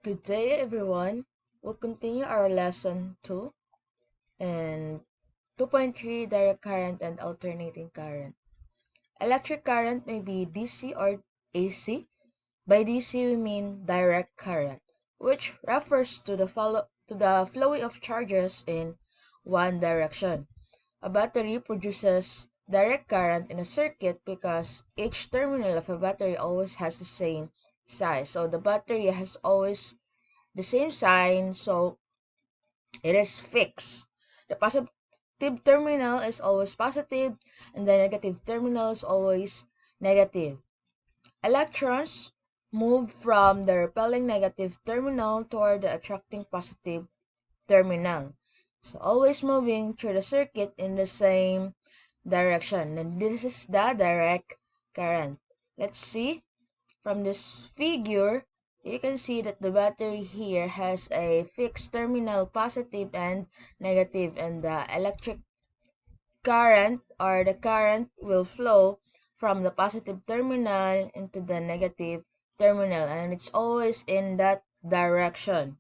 Good day, everyone. We'll continue our lesson 2 and 2.3 direct current and alternating current. Electric current may be DC or AC. By DC, we mean direct current, which refers to the flowing of charges in one direction. A battery produces direct current in a circuit because each terminal of a battery always has the same size. So the battery has always the same sign, so it is fixed. The positive terminal is always positive and the negative terminal is always negative. Electrons move from the repelling negative terminal toward the attracting positive terminal. So always moving through the circuit in the same direction. And this is the direct current. Let's see. From this figure, you can see that the battery here has a fixed terminal positive and negative, and the electric current or the current will flow from the positive terminal into the negative terminal, and it's always in that direction.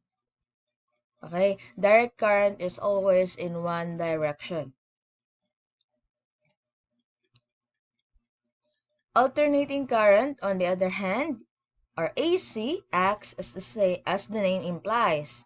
Okay, direct current is always in one direction. Alternating current, on the other hand, or AC, acts as the name implies.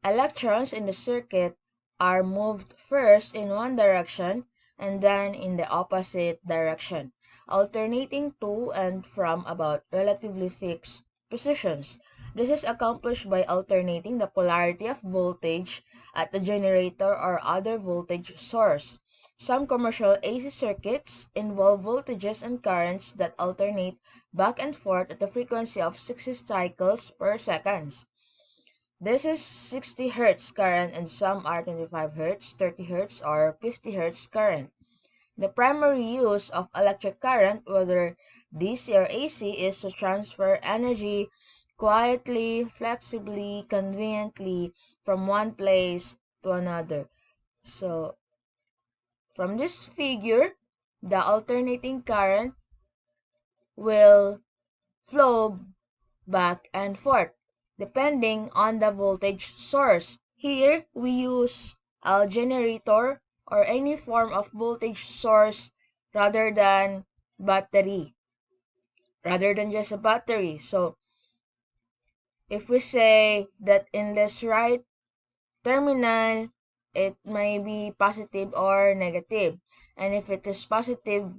Electrons in the circuit are moved first in one direction and then in the opposite direction, alternating to and from about relatively fixed positions. This is accomplished by alternating the polarity of voltage at the generator or other voltage source. Some commercial AC circuits involve voltages and currents that alternate back and forth at the frequency of 60 cycles per second. This is 60 Hz current and some are 25 Hz, 30 Hz, or 50 Hz current. The primary use of electric current, whether DC or AC, is to transfer energy quietly, flexibly, conveniently from one place to another. So, from this figure, the alternating current will flow back and forth, depending on the voltage source. Here, we use a generator or any form of voltage source rather than battery, rather than just a battery. So, if we say that in this right terminal, it may be positive or negative. And if it is positive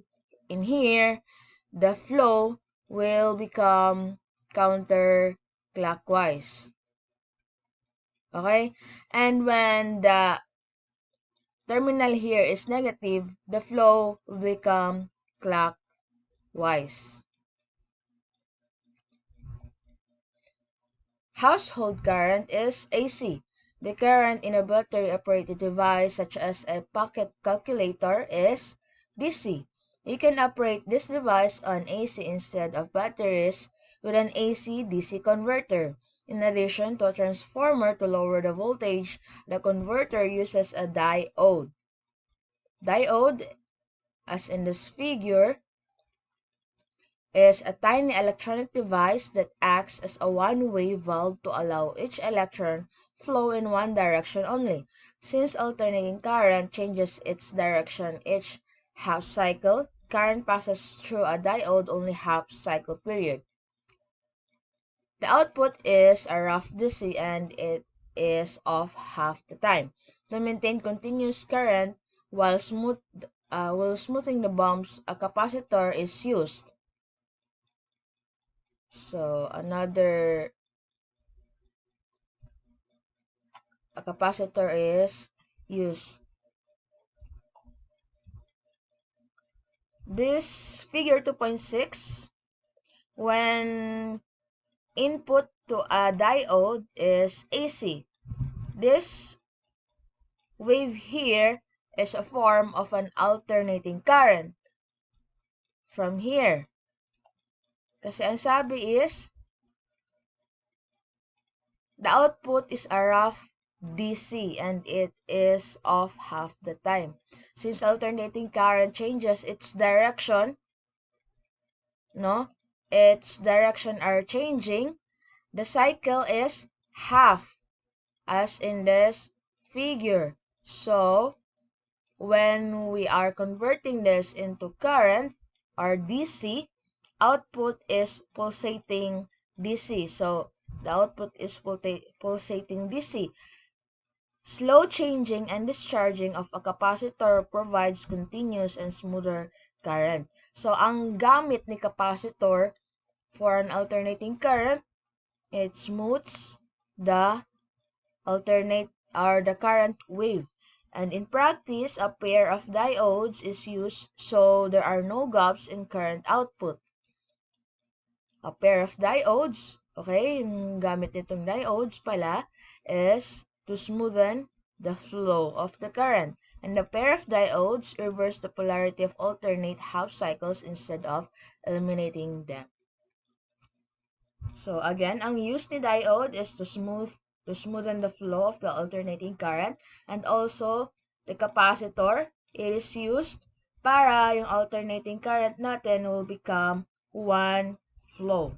in here, the flow will become counterclockwise. Okay? And when the terminal here is negative, the flow will become clockwise. Household current is AC. The current in a battery-operated device such as a pocket calculator is DC. You can operate this device on AC instead of batteries with an AC-DC converter. In addition to a transformer to lower the voltage, the converter uses a diode. Diode, as in this figure, is a tiny electronic device that acts as a one-way valve to allow each electron flow in one direction only. Since alternating current changes its direction each half cycle, current passes through a diode only half cycle period. The output is a rough DC and it is off half the time. To maintain continuous current while smoothing the bumps, a capacitor is used. So a capacitor is used. This figure 2.6, when input to a diode is AC, this wave here is a form of an alternating current from here. Kasi ang sabi is, the output is a rough DC and it is off half the time. Since alternating current changes its direction, its direction are changing, the cycle is half, as in this figure. So, when we are converting this into current, or DC, output is pulsating DC. So, the output is pulsating DC. Slow changing and discharging of a capacitor provides continuous and smoother current. So, ang gamit ni capacitor for an alternating current, it smooths the the current wave. And in practice, a pair of diodes is used so there are no gaps in current output. A pair of diodes, okay, yung gamit nitong diodes pala is to smoothen the flow of the current. And a pair of diodes reverse the polarity of alternate half cycles instead of eliminating them. So again, ang use ni diode is to smoothen the flow of the alternating current, and also the capacitor, it is used para yung alternating current natin will become one flow.